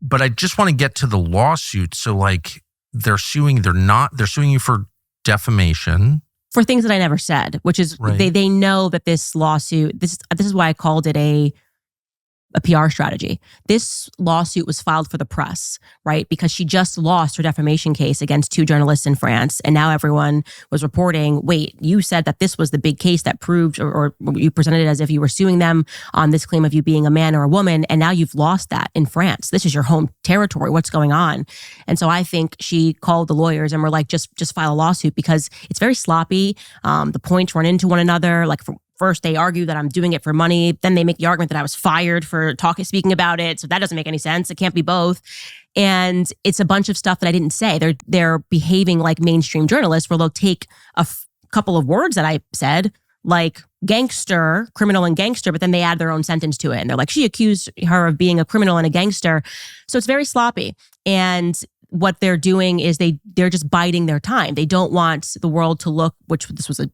But I just want to get to the lawsuit. So like they're suing you for defamation. For things that I never said, which is they know that this lawsuit, this is why I called it a PR strategy. This lawsuit was filed for the press, right? Because she just lost her defamation case against 2 journalists in France. And now everyone was reporting, wait, you said that this was the big case that proved, or you presented it as if you were suing them on this claim of you being a man or a woman. And now you've lost that in France. This is your home territory. What's going on? And so I think she called the lawyers and were like, just file a lawsuit because it's very sloppy. The points run into one another. Like first, they argue that I'm doing it for money. Then they make the argument that I was fired for speaking about it. So that doesn't make any sense. It can't be both. And it's a bunch of stuff that I didn't say. They're behaving like mainstream journalists where they'll take a couple of words that I said, like gangster, criminal and gangster, but then they add their own sentence to it. And they're like, she accused her of being a criminal and a gangster. So it's very sloppy. And what they're doing is they're just biding their time. They don't want the world to look, which this was a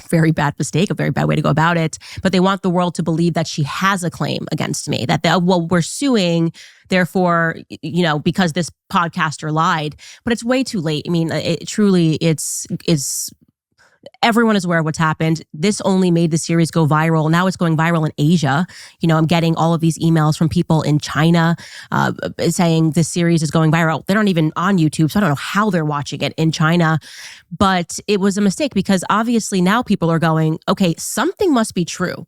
very bad mistake, a very bad way to go about it, but they want the world to believe that she has a claim against me, that we're suing, therefore, because this podcaster lied. But it's way too late. I mean, it's everyone is aware of what's happened. This only made the series go viral. Now it's going viral in Asia. I'm getting all of these emails from people in China saying this series is going viral. They're not even on YouTube, so I don't know how they're watching it in China. But it was a mistake because obviously now people are going, okay, something must be true.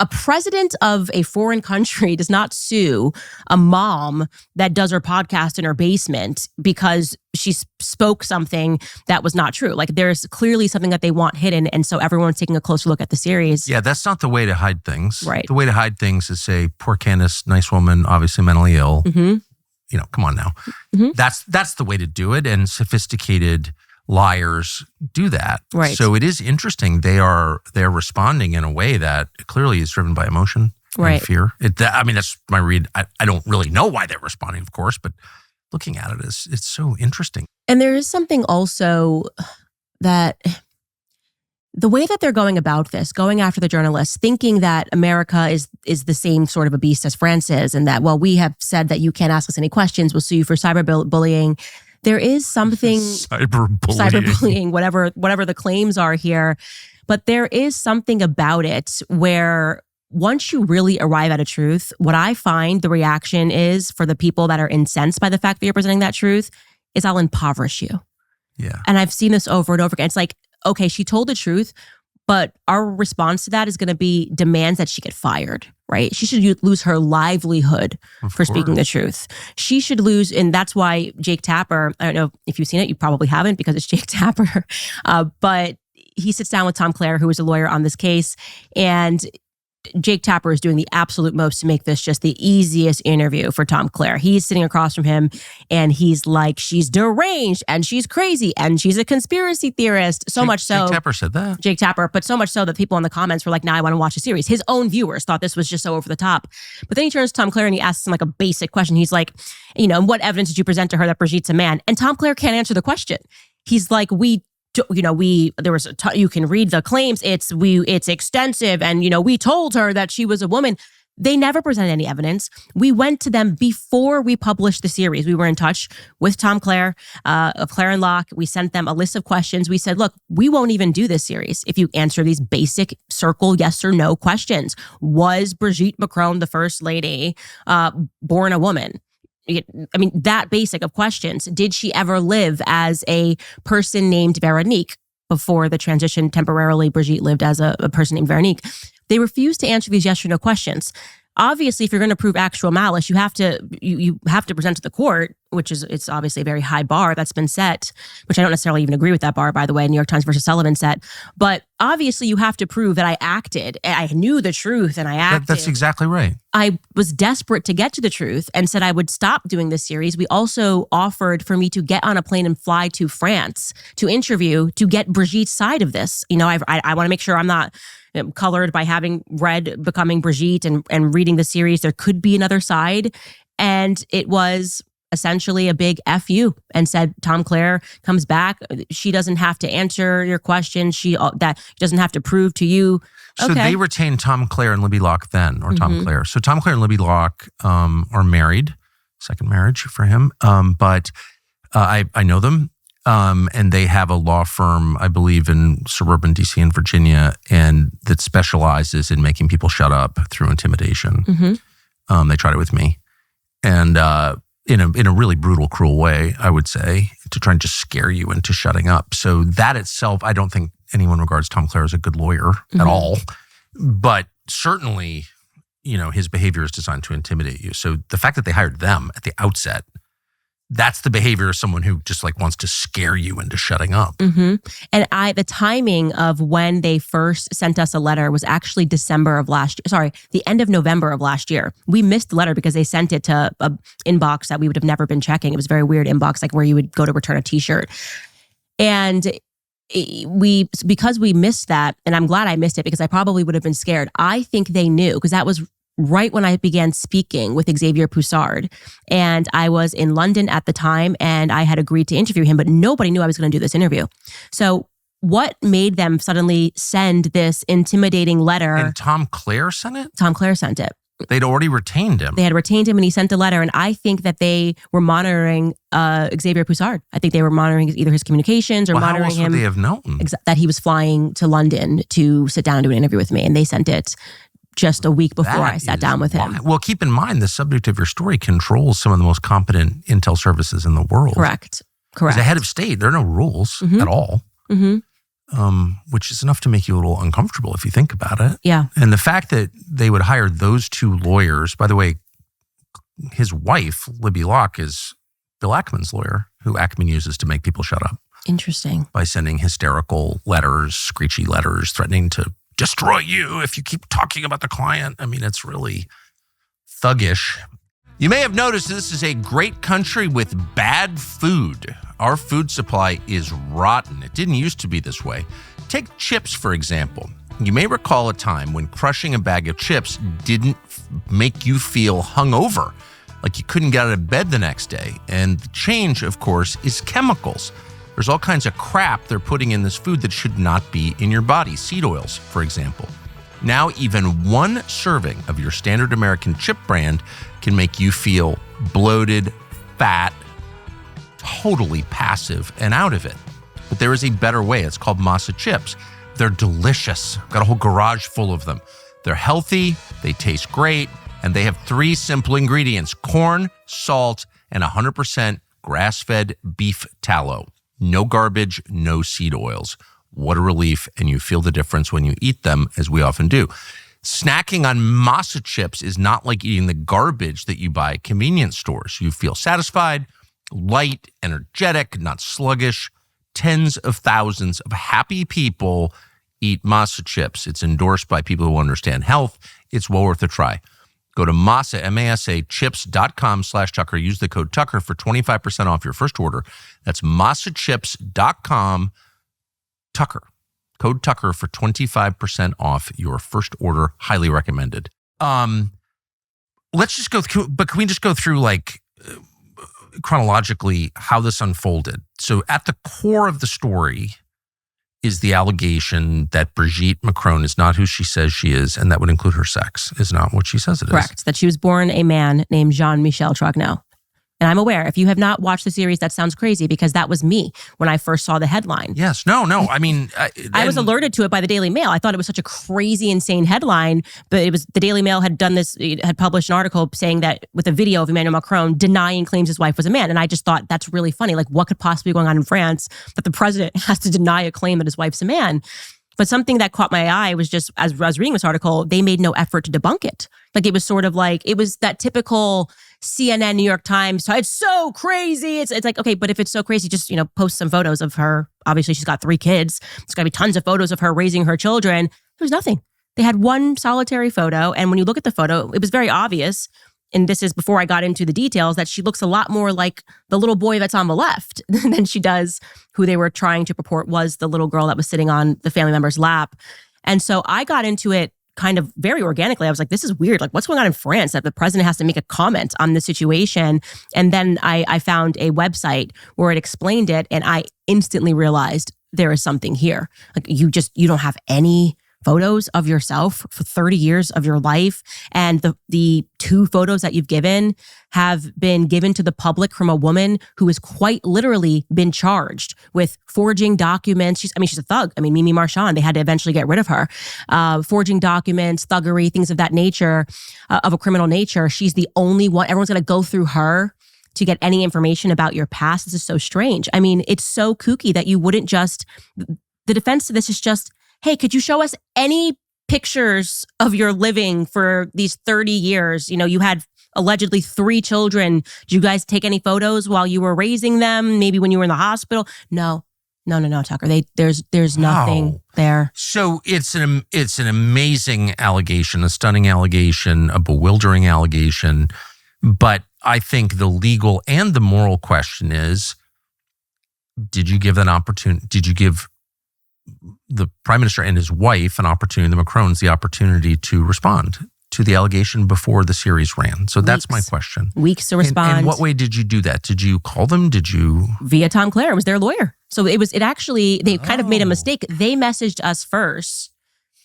A president of a foreign country does not sue a mom that does her podcast in her basement because she spoke something that was not true. Like there's clearly something that they want hidden. And so everyone's taking a closer look at the series. Yeah, that's not the way to hide things. Right. The way to hide things is say, poor Candace, nice woman, obviously mentally ill. Mm-hmm. Come on now. Mm-hmm. That's the way to do it. And sophisticated liars do that. Right. So it is interesting. They're responding in a way that clearly is driven by emotion and fear. That's my read. I don't really know why they're responding, of course, but looking at it, it's so interesting. And there is something also that the way that they're going about this, going after the journalists, thinking that America is the same sort of a beast as France is, and that, well, we have said that you can't ask us any questions, we'll sue you for cyberbullying. There is something cyberbullying, whatever the claims are here, but there is something about it where once you really arrive at a truth, what I find the reaction is for the people that are incensed by the fact that you're presenting that truth is I'll impoverish you. Yeah. And I've seen this over and over again. It's like, okay, she told the truth, but our response to that is going to be demands that she get fired, right? She should lose her livelihood for speaking the truth. She should lose, and that's why Jake Tapper, I don't know if you've seen it, you probably haven't because it's Jake Tapper, but he sits down with Tom Clare, who is a lawyer on this case, and Jake Tapper is doing the absolute most to make this just the easiest interview for Tom Clare. He's sitting across from him and he's like, she's deranged and she's crazy and she's a conspiracy theorist. Much so. Jake Tapper said that. Jake Tapper, but so much so that people in the comments were like, nah, I want to watch the series. His own viewers thought this was just so over the top. But then he turns to Tom Clare and he asks him like a basic question. He's like, what evidence did you present to her that Brigitte's a man? And Tom Clare can't answer the question. He's like, you can read the claims. It's extensive. And, we told her that she was a woman. They never presented any evidence. We went to them before we published the series. We were in touch with Tom Clare of Clare and Locke. We sent them a list of questions. We said, look, we won't even do this series if you answer these basic circle yes or no questions. Was Brigitte Macron, the first lady, born a woman? That basic of questions. Did she ever live as a person named Veronique? Before the transition, temporarily, Brigitte lived as a person named Veronique. They refused to answer these yes or no questions. Obviously, if you're going to prove actual malice, you have to present to the court, it's obviously a very high bar that's been set, which I don't necessarily even agree with that bar, by the way, New York Times versus Sullivan set. But obviously, you have to prove that I acted, I knew the truth, and I acted. That's exactly right. I was desperate to get to the truth and said I would stop doing this series. We also offered for me to get on a plane and fly to France to interview, to get Brigitte's side of this. I want to make sure I'm not colored by having read Becoming Brigitte and reading the series. There could be another side. And it was essentially a big F you, and said, Tom Clare comes back. She doesn't have to answer your questions. She doesn't have to prove to you. So they retained Tom Clare and Libby Locke then, or Tom Clare. So Tom Clare and Libby Locke are married. second marriage for him. But I know them. And they have a law firm, I believe, in suburban DC and Virginia, and that specializes in making people shut up through intimidation. They tried it with me. And in a really brutal, cruel way, I would say, to try and just scare you into shutting up. So that itself, I don't think anyone regards Tom Clare as a good lawyer at all. But certainly, his behavior is designed to intimidate you. So the fact that they hired them at the outset, that's the behavior of someone who just wants to scare you into shutting up. And the timing of when they first sent us a letter was actually the end of November of last year. We missed the letter because they sent it to an inbox that we would have never been checking. It was a very weird inbox, where you would go to return a t-shirt. And because we missed that, and I'm glad I missed it because I probably would have been scared. I think they knew, because that was right when I began speaking with Xavier Poussard. And I was in London at the time, and I had agreed to interview him, but nobody knew I was going to do this interview. So what made them suddenly send this intimidating letter? And Tom Clare sent it? Tom Clare sent it. They'd already retained him. They had retained him, and he sent a letter. And I think that they were monitoring Xavier Poussard. I think they were monitoring either his communications or monitoring him. How else would they have known? That he was flying to London to sit down and do an interview with me. And they sent it just a week before I sat down with him. Well, keep in mind, the subject of your story controls some of the most competent intel services in the world. Correct. As a head of state, there are no rules at all, which is enough to make you a little uncomfortable if you think about it. Yeah. And the fact that they would hire those two lawyers, by the way, his wife, Libby Locke, is Bill Ackman's lawyer, who Ackman uses to make people shut up. Interesting. By sending hysterical letters, screechy letters, threatening to destroy you if you keep talking about the client. I mean, it's really thuggish. You may have noticed this is a great country with bad food. Our food supply is rotten. It didn't used to be this way. Take chips, for example. You may recall a time when crushing a bag of chips didn't make you feel hungover, like you couldn't get out of bed the next day. And the change, of course, is chemicals. There's all kinds of crap they're putting in this food that should not be in your body. Seed oils, for example. Now, even one serving of your standard American chip brand can make you feel bloated, fat, totally passive, and out of it. But there is a better way. It's called Masa chips. They're delicious. Got a whole garage full of them. They're healthy, they taste great, and they have 3 simple ingredients: corn, salt, and 100% grass-fed beef tallow. No garbage, no seed oils. What a relief, and you feel the difference when you eat them, as we often do. Snacking on Masa chips is not like eating the garbage that you buy at convenience stores. You feel satisfied, light, energetic, not sluggish. Tens of thousands of happy people eat Masa chips. It's endorsed by people who understand health. It's well worth a try. Go to Masa, M-A-S-A, chips.com/Tucker. Use the code Tucker for 25% off your first order. That's masachips.com, Tucker. Code Tucker for 25% off your first order. Highly recommended. Let's just go through, but can we just go through chronologically how this unfolded? So at the core of the story is the allegation that Brigitte Macron is not who she says she is, and that would include her sex, is not what she says it is. Correct. That she was born a man named Jean-Michel Trogneau. And I'm aware, if you have not watched the series, that sounds crazy because that was me when I first saw the headline. Yes. No. I mean... I was alerted to it by the Daily Mail. I thought it was such a crazy, insane headline, but it was the Daily Mail had published an article saying that with a video of Emmanuel Macron denying claims his wife was a man. And I just thought that's really funny. Like, what could possibly be going on in France that the president has to deny a claim that his wife's a man? But something that caught my eye was just, as I was reading this article, they made no effort to debunk it. Like, it was sort of like, it was that typical CNN, New York Times, so it's so crazy. It's like, okay, but if it's so crazy, just, post some photos of her. Obviously, she's got 3 kids. There's got to be tons of photos of her raising her children. There was nothing. They had one solitary photo. And when you look at the photo, it was very obvious, and this is before I got into the details, that she looks a lot more like the little boy that's on the left than she does who they were trying to purport was the little girl that was sitting on the family member's lap. And so I got into it kind of very organically. I was like, this is weird. Like, what's going on in France that the president has to make a comment on the situation? And then I found a website where it explained it, and I instantly realized there is something here. Like, you don't have any photos of yourself for 30 years of your life. And the 2 photos that you've given have been given to the public from a woman who has quite literally been charged with forging documents. She's a thug. Mimi Marchand, they had to eventually get rid of her. Forging documents, thuggery, things of that nature, of a criminal nature. She's the only one. Everyone's going to go through her to get any information about your past. This is so strange. It's so kooky that you wouldn't just, the defense to this is just, hey, could you show us any pictures of your living for these 30 years? You had allegedly 3 children. Did you guys take any photos while you were raising them? Maybe when you were in the hospital? No, Tucker. There's nothing there. So it's an amazing allegation, a stunning allegation, a bewildering allegation. But I think the legal and the moral question is, did you give that opportunity? Did you give the Prime Minister and his wife an opportunity, the Macrons, the opportunity to respond to the allegation before the series ran? So that's my question. Weeks to respond. And what way did you do that? Did you call them? Did you? Via Tom Clare. It was their lawyer. So they kind of made a mistake. They messaged us first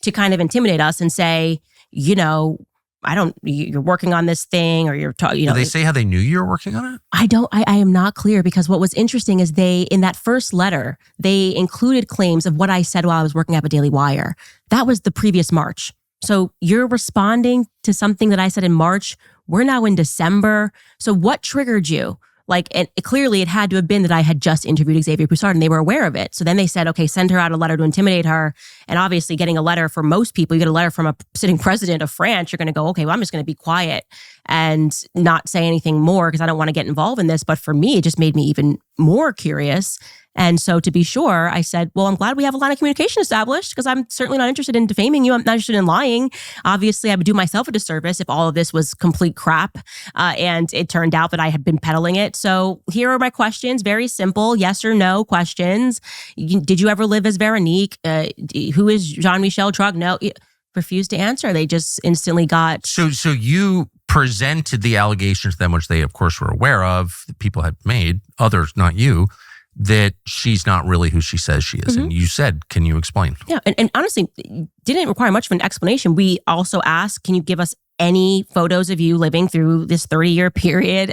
to kind of intimidate us and say, you're working on this thing, or you're talking, Did they say how they knew you were working on it? I am not clear, because what was interesting is in that first letter, they included claims of what I said while I was working at the Daily Wire. That was the previous March. So you're responding to something that I said in March. We're now in December. So what triggered you? Clearly it had to have been that I had just interviewed Xavier Poussard and they were aware of it. So then they said, okay, send her out a letter to intimidate her. And obviously getting a letter for most people, you get a letter from a sitting president of France, you're going to go, okay, well, I'm just going to be quiet and not say anything more because I don't want to get involved in this. But for me, it just made me even more curious. And so to be sure, I said, well, I'm glad we have a line of communication established, because I'm certainly not interested in defaming you. I'm not interested in lying. Obviously, I would do myself a disservice if all of this was complete crap. And it turned out that I had been peddling it. So here are my questions. Very simple, yes or no questions. Did you ever live as Veronique? Who is Jean-Michel Trog? No. Refused to answer. They just instantly got... So you presented the allegations to them, which they, of course, were aware of, that people had made, others, not you, that she's not really who she says she is. Mm-hmm. And you said, can you explain? Yeah. And honestly, didn't require much of an explanation. We also asked, can you give us any photos of you living through this 30-year period?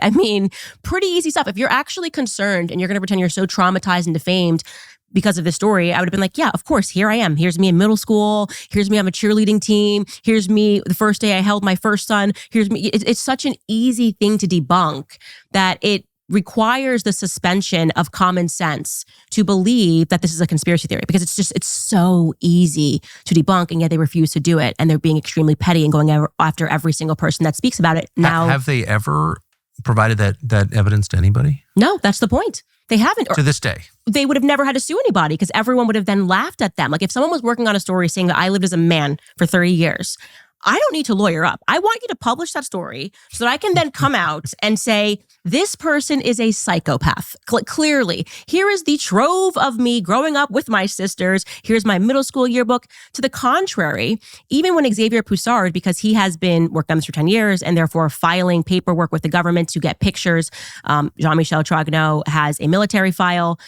Pretty easy stuff. If you're actually concerned and you're going to pretend you're so traumatized and defamed because of this story, I would have been like, yeah, of course, here I am. Here's me in middle school. Here's me on a cheerleading team. Here's me the first day I held my first son. Here's me. It's such an easy thing to debunk that it requires the suspension of common sense to believe that this is a conspiracy theory, because it's so easy to debunk, and yet they refuse to do it. And they're being extremely petty and going after every single person that speaks about it. Now, have they ever provided that evidence to anybody? No, that's the point. They haven't. To this day. They would have never had to sue anybody, because everyone would have then laughed at them. Like if someone was working on a story saying that I lived as a man for 30 years, I don't need to lawyer up. I want you to publish that story so that I can then come out and say, this person is a psychopath. Clearly, here is the trove of me growing up with my sisters. Here's my middle school yearbook. To the contrary, even when Xavier Poussard, because he has been worked on this for 10 years and therefore filing paperwork with the government to get pictures, Jean-Michel Trogneau has a military file.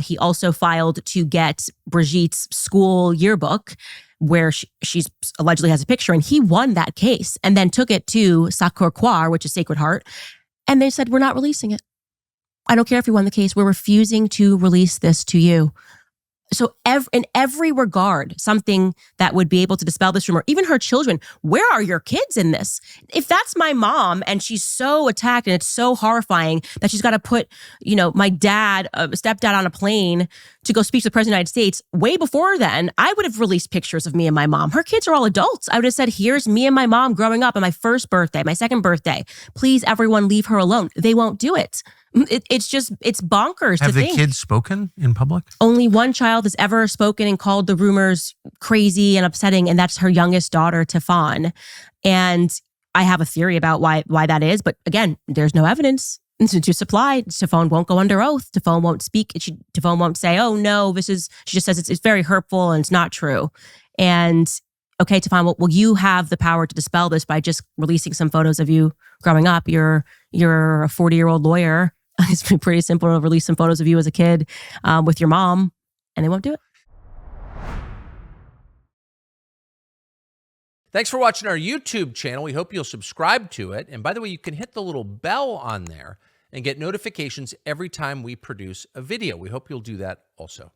He also filed to get Brigitte's school yearbook, where she's allegedly has a picture, and he won that case and then took it to Sacré-Cœur, which is Sacred Heart, and they said, we're not releasing it. I don't care if you won the case. We're refusing to release this to you. So in every regard, something that would be able to dispel this rumor, even her children, where are your kids in this? If that's my mom and she's so attacked and it's so horrifying that she's got to put, my dad, stepdad on a plane to go speak to the President of the United States, way before then, I would have released pictures of me and my mom. Her kids are all adults. I would have said, here's me and my mom growing up on my first birthday, my second birthday. Please, everyone, leave her alone. They won't do it. It's bonkers to think. Have the kids spoken in public? Only one child has ever spoken and called the rumors crazy and upsetting, and that's her youngest daughter, Tifon. And I have a theory about why that is, but again, there's no evidence to supply. Tifon won't go under oath. Tifon won't speak. Tifon won't say, oh no, she just says it's very hurtful and it's not true. And okay, Tifon, well, you have the power to dispel this by just releasing some photos of you growing up. You're a 40-year-old lawyer. It's pretty simple to release some photos of you as a kid with your mom, and they won't do it. Thanks for watching our YouTube channel. We hope you'll subscribe to it. And by the way, you can hit the little bell on there and get notifications every time we produce a video. We hope you'll do that also.